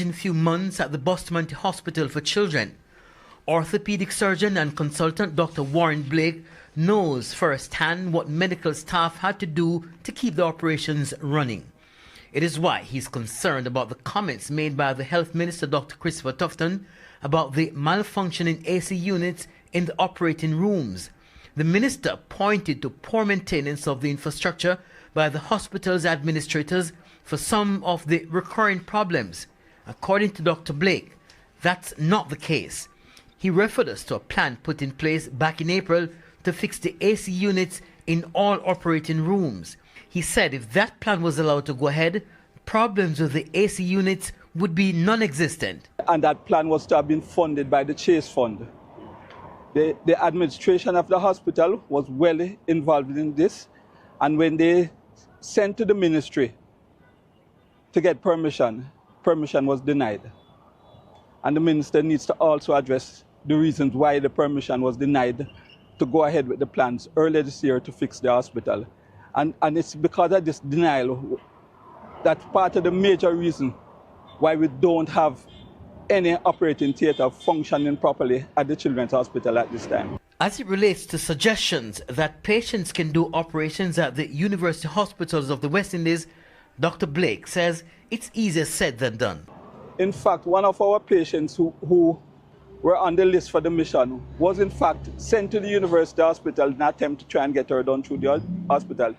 In a few months at the Bustamante Hospital for Children. Orthopedic surgeon and consultant Dr. Warren Blake knows firsthand what medical staff had to do to keep the operations running. It is why he's concerned about the comments made by the Health Minister Dr. Christopher Tufton about the malfunctioning AC units in the operating rooms. The minister pointed to poor maintenance of the infrastructure by the hospital's administrators for some of the recurring problems. According to Dr. Blake, that's not the case. He referred us to a plan put in place back in April to fix the AC units in all operating rooms. He said if that plan was allowed to go ahead, problems with the AC units would be non-existent. And that plan was to have been funded by the Chase Fund. The administration of the hospital was well involved in this, and when they sent to the ministry to get permission was denied. And the minister needs to also address the reasons why the permission was denied to go ahead with the plans earlier this year to fix the hospital. And it's because of this denial that's part of the major reason why we don't have any operating theatre functioning properly at the Children's Hospital at this time. As it relates to suggestions that patients can do operations at the university hospitals of the West Indies, Dr. Blake says it's easier said than done. In fact, one of our patients who were on the list for the mission was in fact sent to the university hospital in an attempt to try and get her done through the hospital.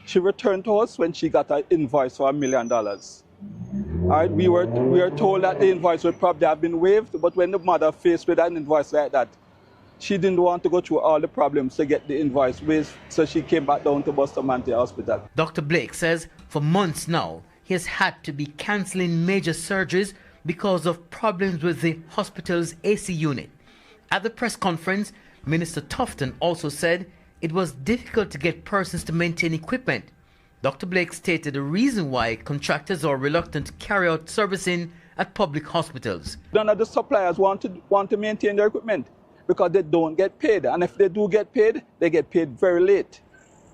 She returned to us when she got an invoice for $1 million. All right, we were told that the invoice would probably have been waived, but when the mother faced with an invoice like that, she didn't want to go through all the problems to get the invoice waived, so she came back down to Bustamante Hospital. Dr. Blake says for months now, he has had to be cancelling major surgeries because of problems with the hospital's AC unit. At the press conference, Minister Tufton also said it was difficult to get persons to maintain equipment. Dr. Blake stated the reason why contractors are reluctant to carry out servicing at public hospitals. None of the suppliers want to maintain their equipment because they don't get paid. And if they do get paid, they get paid very late.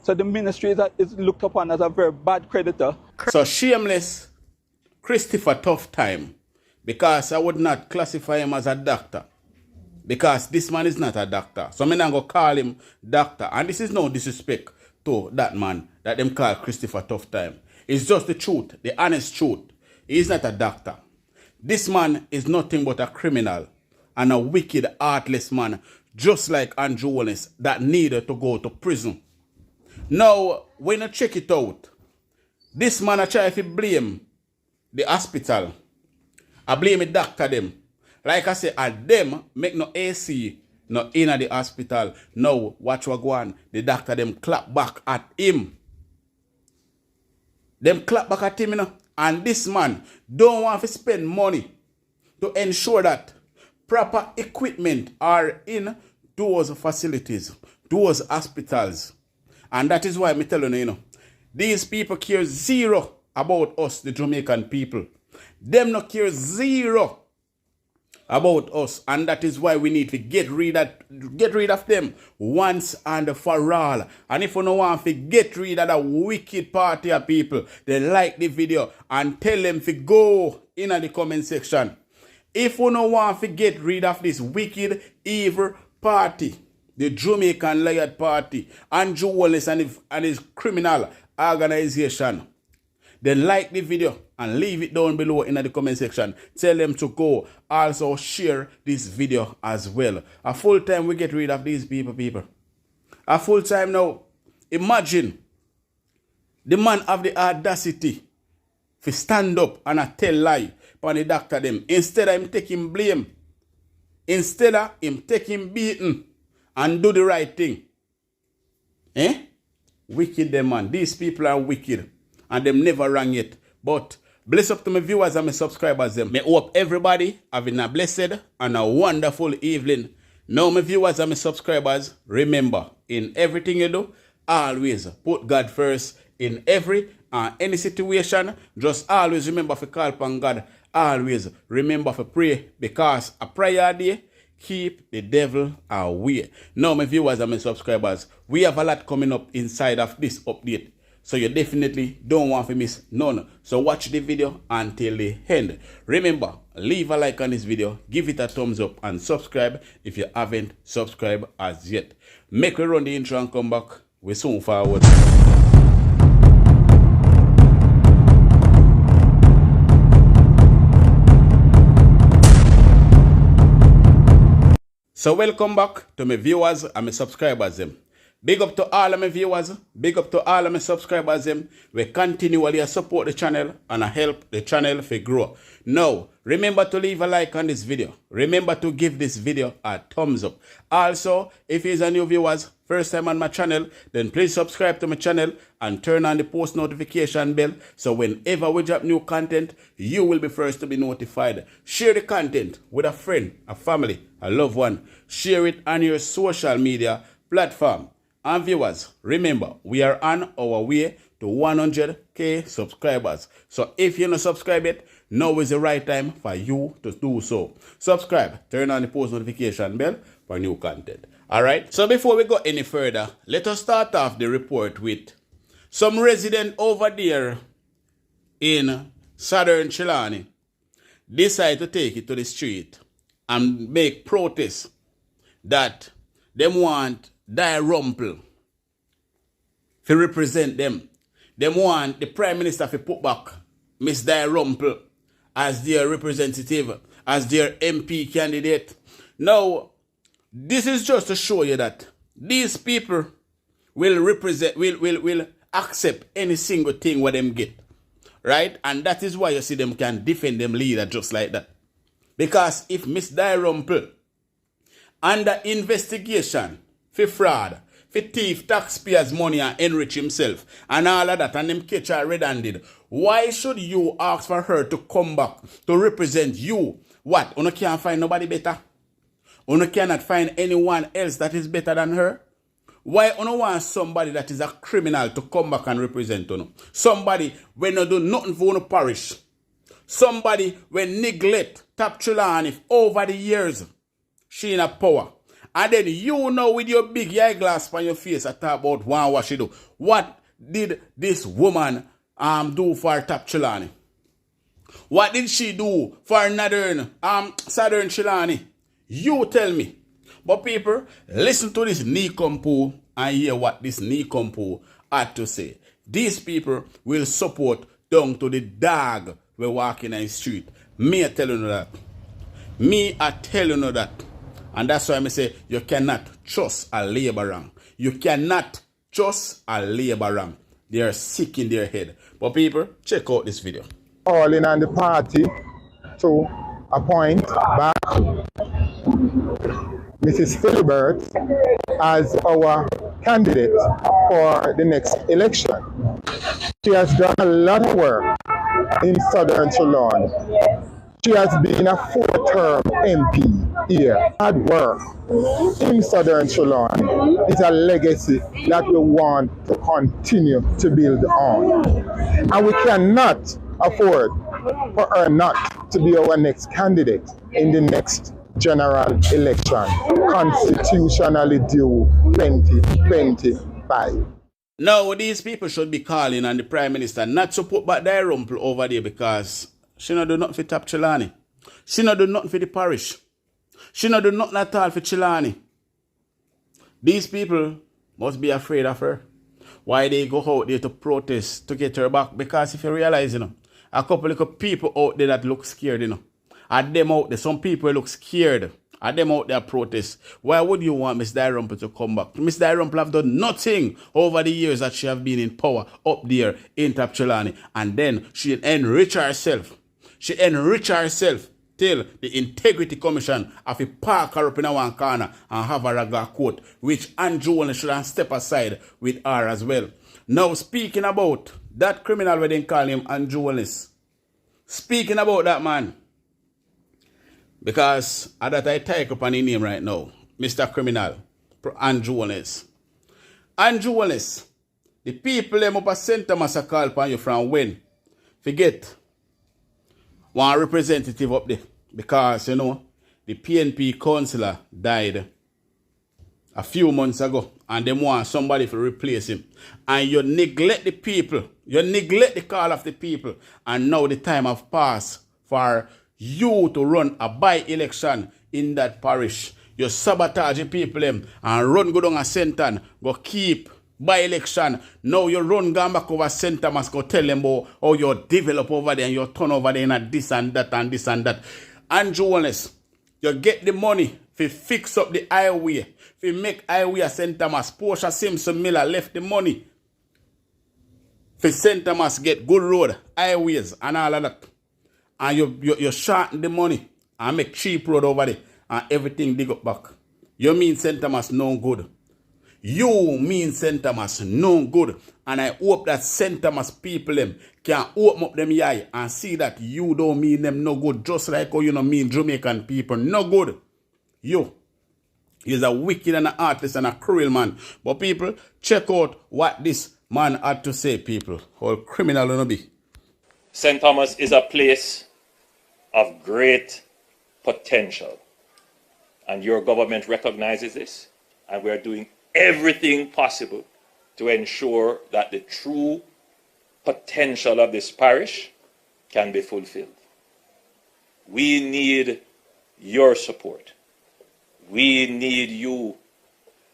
So the ministry is looked upon as a very bad creditor. So shameless Christopher Tough time, because I would not classify him as a doctor. Because this man is not a doctor. So I'm not going to call him doctor. And this is no disrespect to that man that them call Christopher Tough time. It's just the truth, the honest truth. He is not a doctor. This man is nothing but a criminal and a wicked, heartless man, just like Andrew Holiness, that needed to go to prison. Now, when you check it out, this man I try to blame the hospital. I blame the doctor them. Like I say, and them make no AC, no in at the hospital. Now, watch what go on. The doctor them clap back at him. Them clap back at him, you know. And this man don't want to spend money to ensure that proper equipment are in those facilities, those hospitals. And that is why I'm telling you, you know, these people care zero about us, the Jamaican people. Them not care zero about us, and that is why we need to get rid of them once and for all. And if you don't want to get rid of the wicked party of people, then like the video and tell them to go in the comment section. If you don't want to get rid of this wicked, evil party, the Jamaican Lion Party, Andrew Wallace and his criminal organization, then like the video and leave it down below in the comment section. Tell them to go. Also share this video as well. A full time we get rid of these people. A full time now. Imagine the man have the audacity to stand up and tell lie upon the doctor them. Instead of him taking blame. Instead of him taking beating and do the right thing. Wicked them, man. These people are wicked. And them never rang yet. But bless up to my viewers and my subscribers them. May hope everybody having a blessed and a wonderful evening. Now my viewers and my subscribers, remember, in everything you do, always put God first in every and any situation. Just always remember to call upon God. Always remember to pray, because a prayer day keep the devil away. Now my viewers and my subscribers, we have a lot coming up inside of this update. So you definitely don't want to miss none. So watch the video until the end. Remember, leave a like on this video, give it a thumbs up, and subscribe if you haven't subscribed as yet. Make we run the intro and come back. We soon forward. So welcome back to my viewers and my subscribers them. Big up to all of my viewers, big up to all of my subscribers them. We continually support the channel and help the channel to grow. Now, remember to leave a like on this video. Remember to give this video a thumbs up. Also, if you're a new viewers, first time on my channel, then please subscribe to my channel and turn on the post notification bell so whenever we drop new content, you will be first to be notified. Share the content with a friend, a family, a loved one. Share it on your social media platform. And viewers, remember, we are on our way to 100k subscribers. So if you're not subscribed yet, now is the right time for you to do so. Subscribe, turn on the post notification bell for new content. Alright, so before we go any further, let us start off the report with some resident over there in Southern Chilani decide to take it to the street and make protests that they want Daryl to represent them. They want the Prime Minister to put back Miss Daryl as their representative, as their MP candidate. Now, this is just to show you that these people will accept any single thing what them get. Right? And that is why you see them can defend them leader just like that. Because if Miss Daryl under investigation for fraud, for thief taxpayers' money and enrich himself, and all of that, and them catch her red-handed, why should you ask for her to come back to represent you? What? You can't find nobody better? You cannot find anyone else that is better than her? Why you want somebody that is a criminal to come back and represent you? Somebody when you do nothing for your parish. Somebody when neglect Top Chilani over the years. She in a power. And then you know with your big eyeglass on your face, I talk about what she do. What did this woman do for Top Chilani? What did she do for Southern Chilani? You tell me. But people, listen to this Nikompo and hear what this Nikompo had to say. These people will support down to the dog we're walking in the street. Me I tell you that. Me I tell you that. And that's why I say you cannot trust a laborer. You cannot trust a laborer. They are sick in their head. But people, check out this video. All in on the party to appoint back Mrs. Philibert as our candidate for the next election. She has done a lot of work in Southern Chilani. She has been a 4-term MP here. Hard work in Southern Chilani is a legacy that we want to continue to build on. And we cannot afford for her not to be our next candidate in the next general election, constitutionally due 2025. Now, these people should be calling on the Prime Minister not to put back their rumple over there because she not do nothing for Top Chilani. She not do nothing for the parish. She not do nothing at all for Chilani. These people must be afraid of her. Why they go out there to protest to get her back? Because if you realize, a couple of people out there that look scared, At them out there, some people look scared. At them out there protest. Why would you want Miss Daryl to come back? Miss Daryl have done nothing over the years that she have been in power up there in Top Chilani. And then she enrich herself. She enrich herself till the Integrity Commission have to park her up in one corner and have her a court, which Andrew should have step aside with her as well. Now, speaking about that criminal, we didn't call him Holiness. Speaking about that man, because that I type up on his name right now, Mr. Criminal, Holiness. Holiness, the people them up a center must have called upon you from when? Forget one representative up there. Because, the PNP councillor died a few months ago, and they want somebody to replace him. And you neglect the people. You neglect the call of the people. And now the time have passed for you to run a by-election in that parish. You sabotage the people them and run go down a Senton, go keep by-election. Now you run gone back over St. Thomas, go tell them about how you develop over there and you turn over there and this and that and this and that. And Holiness, you get the money to fix up the highway, to make highway at St. Thomas. Portia Simpson Miller left the money for St. Thomas get good road, highways and all of that. And you shorten the money and make cheap road over there and everything dig up back. You mean St. Thomas no good. You mean St. Thomas no good. And I hope that St. Thomas people them can open up them eye and see that you don't mean them no good, just like how you don't mean Jamaican people no good. You is a wicked and an artist and a cruel man. But people, check out what this man had to say, people. How criminal you know be. St. Thomas is a place of great potential. And your government recognizes this. And we are doing everything possible to ensure that the true potential of this parish can be fulfilled. We need your support. We need you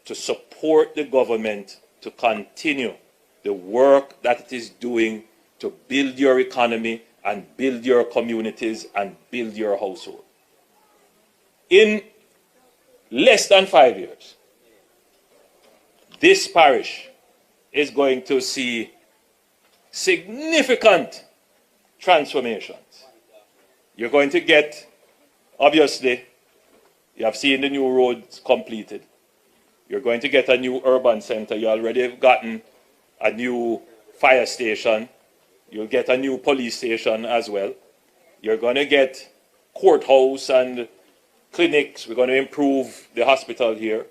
to support the government to continue the work that it is doing to build your economy and build your communities and build your household. In less than 5 years, this parish is going to see significant transformations. You're going to get, obviously, you have seen the new roads completed. You're going to get a new urban center. You already have gotten a new fire station. You'll get a new police station as well. You're going to get courthouse and clinics. We're going to improve the hospital here.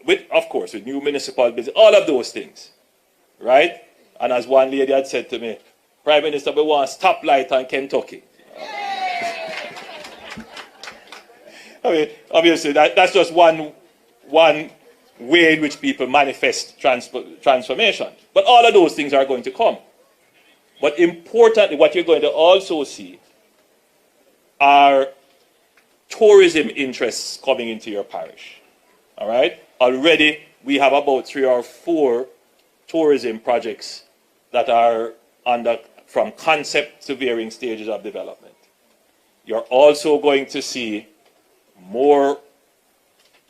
With, of course, with new municipal buildings, all of those things, right? And as one lady had said to me, Prime Minister, we want a stoplight on Kentucky. I mean, obviously, that's just one way in which people manifest transformation. But all of those things are going to come. But importantly, what you're going to also see are tourism interests coming into your parish. All right? Already, we have about 3 or 4 tourism projects that are from concept to varying stages of development. You're also going to see more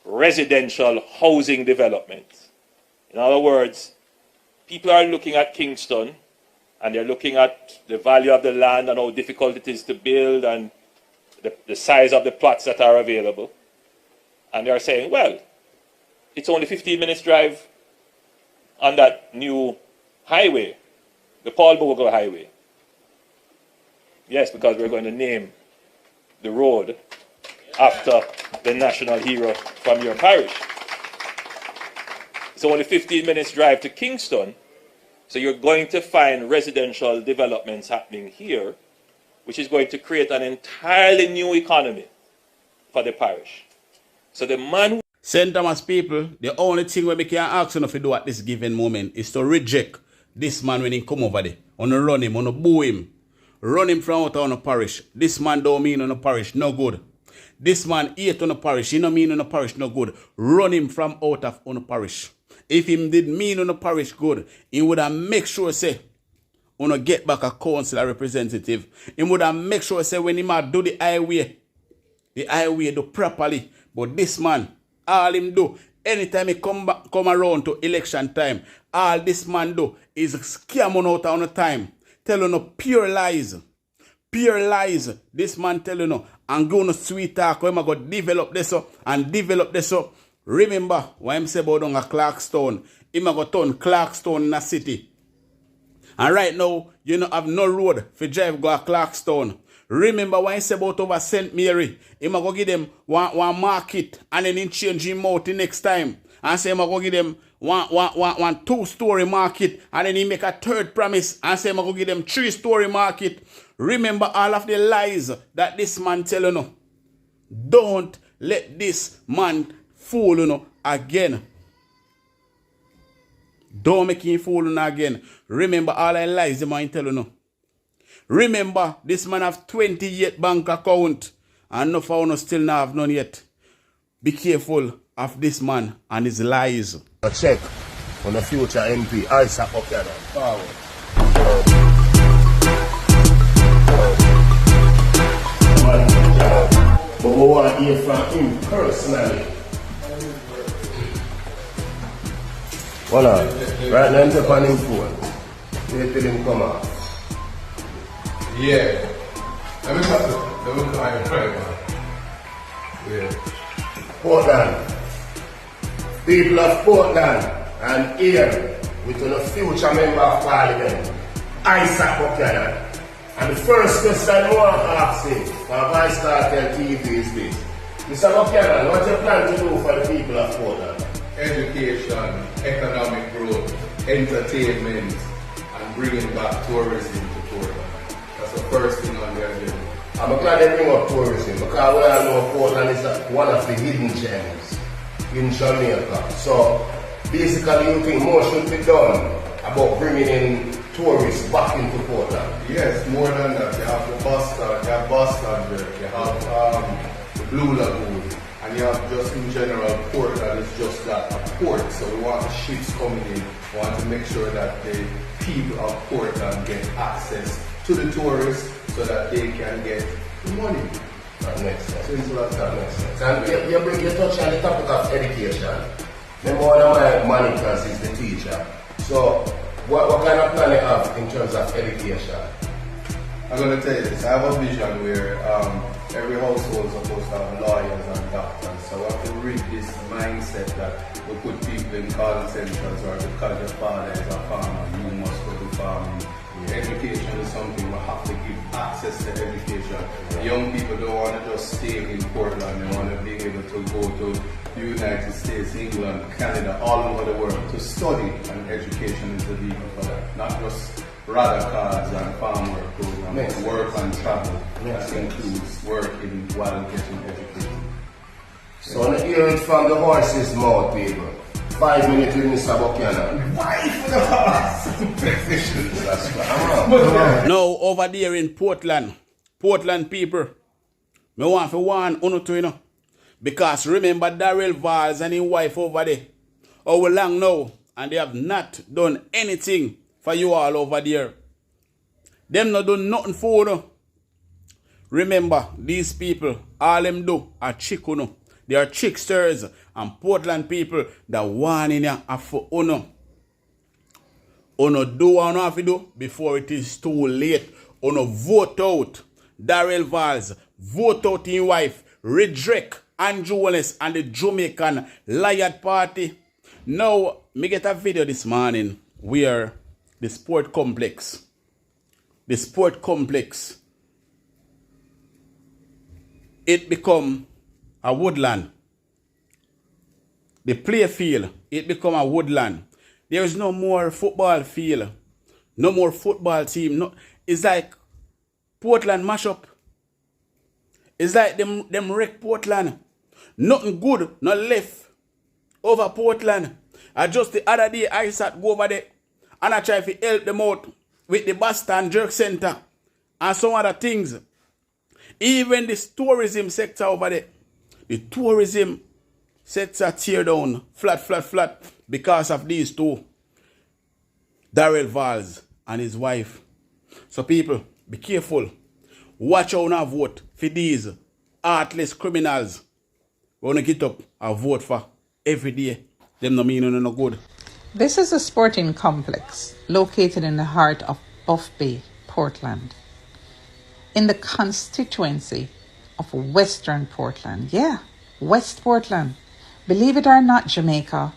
residential housing development. In other words, people are looking at Kingston and they're looking at the value of the land and how difficult it is to build and the size of the plots that are available. And they're saying, well, it's only 15 minutes drive on that new highway, the Paul Bogle Highway. Yes, because we're going to name the road after the national hero from your parish. It's only 15 minutes drive to Kingston, so you're going to find residential developments happening here, which is going to create an entirely new economy for the parish. So the man who St. Thomas people, the only thing we can ask you to do at this given moment is to reject this man when he come over there. On run him, on boo him. Run him from out of the parish. This man don't mean on the parish, no good. This man hate on the parish, he don't mean on the parish, no good. Run him from out of on the parish. If him did mean on the parish good, he would have make sure say, on get back a council representative. He would have make sure say when he might do the highway do properly. But this man, all him do, anytime he come around to election time, all this man do is scam on out on the time. Tell you no pure lies. Pure lies. This man tell you no, and go no sweet talk, I'm going to develop this up and develop this up. Remember, what I'm saying about on a Clarkstone, I'm going to turn Clarkstone in a city. And right now, you don't have no road for drive go to Clarkstone. Remember when I say about over St. Mary, I'm going to give them one market and then change him out the next time. And say I'm going to give them one 2-story market and then he make a third promise and say I'm going to give them 3-story market. Remember all of the lies that this man tell you no. Don't let this man fool you again. Don't make him fool you again. Remember all the lies the man tell you. Remember, this man have 28 bank account and no for you still not have none yet. Be careful of this man and his lies. A check on the future MP, Isaac Buchanan. Forward. But we want to hear from him personally. Hold on. Right now, I'm taking on him phone. Wait till him come out. Yeah. Let me call him right now. Yeah. Portland. People of Portland and here with a future member of Parliament, Isaac Buchanan. And the first question I want to ask him, from Vice Cartel TV is this. Mr. Buchanan, what do you plan to do for the people of Portland? Education, economic growth, entertainment, and bringing back tourism to Portland. That's the first thing on the agenda. I'm glad they bring up tourism because we all know Portland is one of the hidden gems in Jamaica. So basically you think more should be done about bringing in tourists back into Portland? Yes, more than that. You have the Boston, you have the Blue Lagoon, and you have just in general Portland is just that, a port. So we want the ships coming in, we want to make sure that the people of Portland get access to the tourists so that they can get the money. That makes sense. Simple as that. Makes sense. And you touch on the topic of education. Remember, one of my managers is the teacher. So what kind of plan you have in terms of education? I'm going to tell you this. I have a vision where every household is supposed to have lawyers and doctors. So I have to rid this mindset that we put people in call centers or because your father is a farmer, you must go to farming. Education is something we have to give access to education. Young people don't want to just stay in Portland. They want to be able to go to the United States, England, Canada, all over the world to study, and education is the vehicle for that. Not just radar cards and farm work programs, work and travel. That includes working while getting educated. So I hear it from the horse's mouth, people. 5 minutes with Mr. Buchanan. Why for the horse? Now over there in Portland people, me want to warn uno to you know. Because remember Daryl Valls and his wife over there. How long now? And they have not done anything for you all over there. Them not done nothing for you. Remember, these people, all them do are trick you know. They are tricksters and Portland people that want in here for uno. Uno do what you have to do before it is too late. Uno vote out Daryl Valls, vote out his wife, Redrick, Andrew Holiness, and the Jamaican Lion Party. Now, me get a video this morning where the sport complex, it become a woodland. The play field, it become a woodland. There is no more football field, no more football team. No, it's like Portland mash up. It's like them wreck Portland. Nothing good, not left over Portland. I just the other day I sat go over there and I try to help them out with the Boston Jerk Center and some other things. Even the tourism sector over there. The tourism sector tear down flat because of these two. Daryl Valls and his wife. So people, be careful. Watch how you vote for these heartless criminals. We want to get up and vote for every day. Them no mean no good. This is a sporting complex located in the heart of Buff Bay, Portland. In the constituency of Western Portland. Yeah, West Portland. Believe it or not, Jamaica.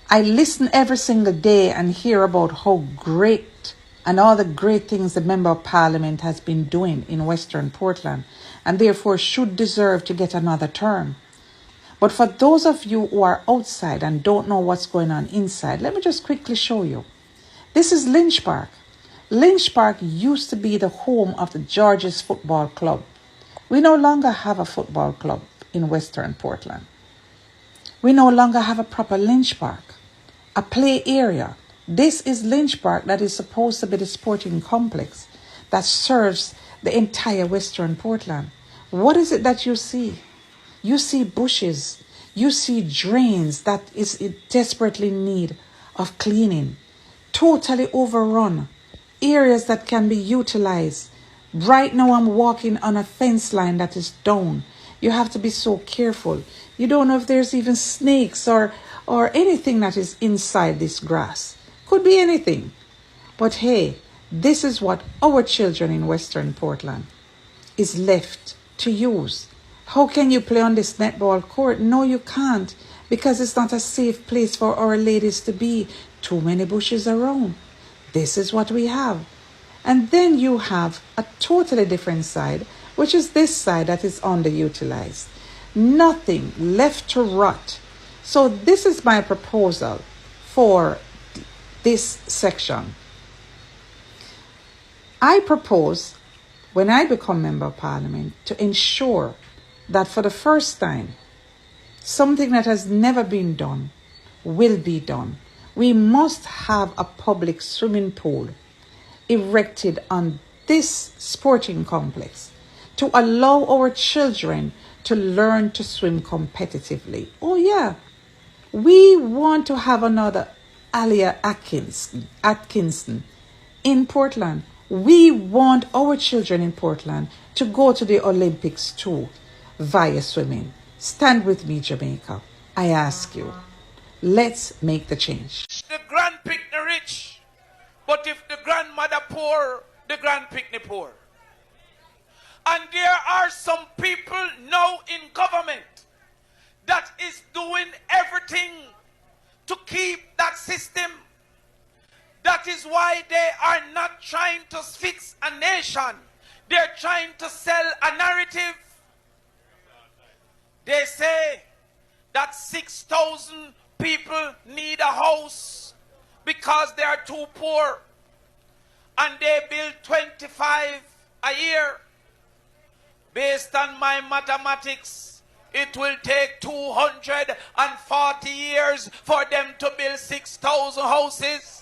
I listen every single day and hear about how great and all the great things the Member of Parliament has been doing in Western Portland and therefore should deserve to get another term. But for those of you who are outside and don't know what's going on inside, let me just quickly show you. This is Lynch Park. Lynch Park used to be the home of the Georges Football Club. We no longer have a football club in Western Portland. We no longer have a proper Lynch Park, a play area. This is Lynch Park that is supposed to be the sporting complex that serves the entire Western Portland. What is it that you see? You see bushes. You see drains that is in desperately need of cleaning. Totally overrun. Areas that can be utilized. Right now I'm walking on a fence line that is down. You have to be so careful. You don't know if there's even snakes or anything that is inside this grass. Could be anything. But hey, this is what our children in Western Portland is left to use. How can you play on this netball court? No, you can't, because it's not a safe place for our ladies to be. Too many bushes around. This is what we have. And then you have a totally different side, which is this side that is underutilized. Nothing left to rot. So this is my proposal for this section. I propose, when I become Member of Parliament, to ensure that for the first time, something that has never been done will be done. We must have a public swimming pool erected on this sporting complex to allow our children to learn to swim competitively. Oh yeah, we want to have another Alia Atkinson in Portland. We want our children in Portland to go to the Olympics too via swimming. Stand with me, Jamaica. I ask you, let's make the change. The grand pick the rich, but if the grandmother poor, the grand pick the poor. And there are some people now in government that is doing everything to keep that system. That is why they are not trying to fix a nation. They're trying to sell a narrative. They say that 6,000 people need a house because they are too poor. And they build 25 a year. Based on my mathematics, it will take 240 years for them to build 6,000 houses.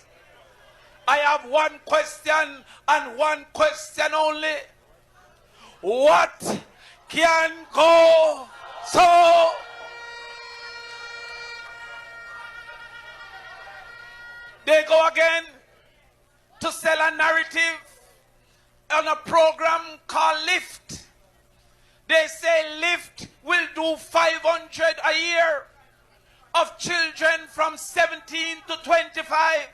I have one question and one question only. What can go so? They go again to sell a narrative on a program called Lift. They say Lift will do 500 a year of children from 17 to 25.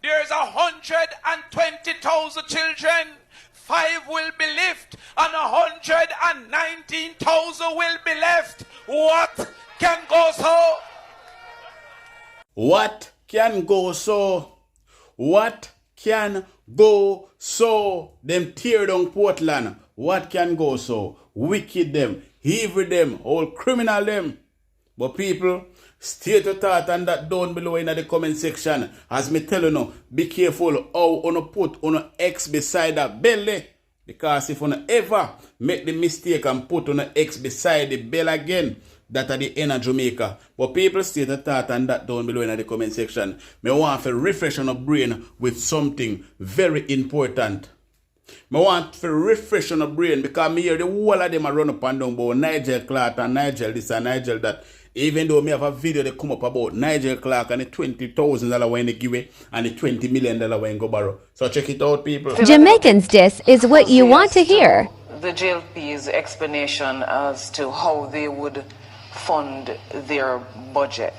There's 120,000 children. 5 will be left and 119,000 will be left. What can go so? What can go so? What can go so? Them tear down Portland. What can go so? Wicked them, evil them, all criminal them. But people, stay to thought and that down below in the comment section. As me tell you now, be careful how you put on X beside that belly. Because if you ever make the mistake and put on X beside the bell again, that at the end of Jamaica. But people, stay to thought and that down below in the comment section. Me want to refresh on your brain with something very important. I want to refresh on the brain because me hear the whole of them are run up and down about Nigel Clark and Nigel this and Nigel that. Even though me have a video that come up about Nigel Clark and the $20,000 when they give it and the $20 million when go borrow. So check it out, people. Jamaicans, this is what you want to hear. The JLP's explanation as to how they would fund their budget.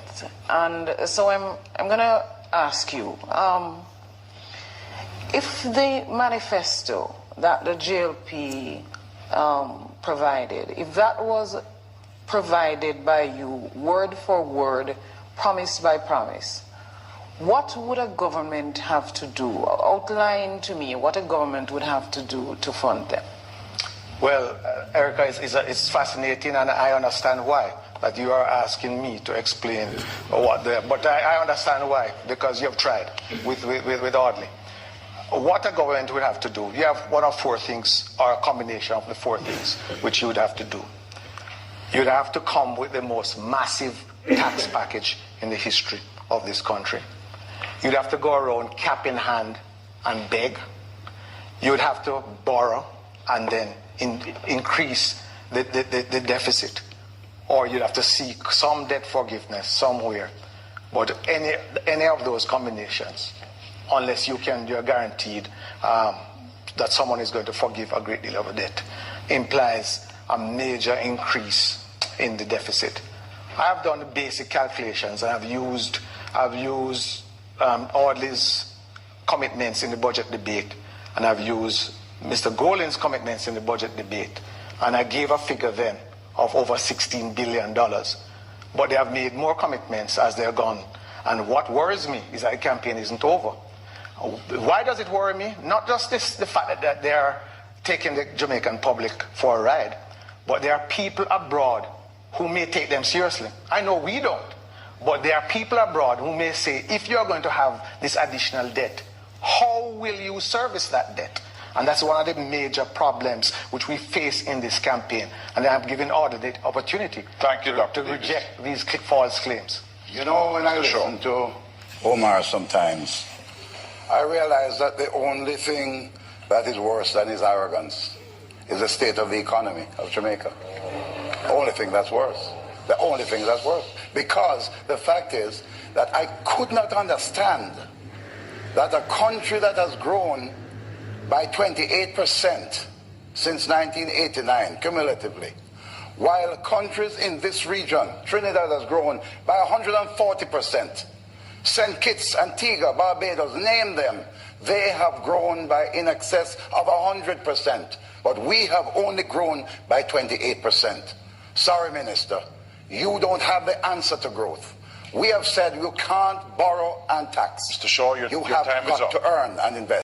And so I'm going to ask you, if the manifesto that the JLP provided, if that was provided by you word for word, promise by promise, what would a government have to do? Outline to me what a government would have to do to fund them. Well, Erica, it's fascinating, and I understand why. That you are asking me to explain what but I understand why, because you've tried with Audley. What a government would have to do, you have one of four things, or a combination of the four things, which you would have to do. You'd have to come with the most massive tax package in the history of this country. You'd have to go around cap in hand and beg. You'd have to borrow and then increase the deficit. Or you'd have to seek some debt forgiveness somewhere. But any of those combinations, unless you're guaranteed that someone is going to forgive a great deal of debt, implies a major increase in the deficit. I have done the basic calculations, and I've used Audley's commitments in the budget debate, and I've used Mr. Golin's commitments in the budget debate, and I gave a figure then of over $16 billion. But they have made more commitments as they're gone. And what worries me is that the campaign isn't over. Why does it worry me? Not just the fact that they are taking the Jamaican public for a ride, but there are people abroad who may take them seriously. I know we don't, but there are people abroad who may say, if you're going to have this additional debt, how will you service that debt? And that's one of the major problems which we face in this campaign. And I'm giving Order the opportunity to reject these false claims. You know, when I listen to Omar sometimes, I realize that the only thing that is worse than his arrogance is the state of the economy of Jamaica. The only thing that's worse. The only thing that's worse. Because the fact is that I could not understand that a country that has grown by 28% since 1989, cumulatively, while countries in this region, Trinidad has grown by 140%. St. Kitts, Antigua, Barbados, name them, they have grown by in excess of 100%. But we have only grown by 28%. Sorry, Minister, you don't have the answer to growth. We have said you can't borrow and tax. Mr. Shaw, your you time have is got up. to earn and invest.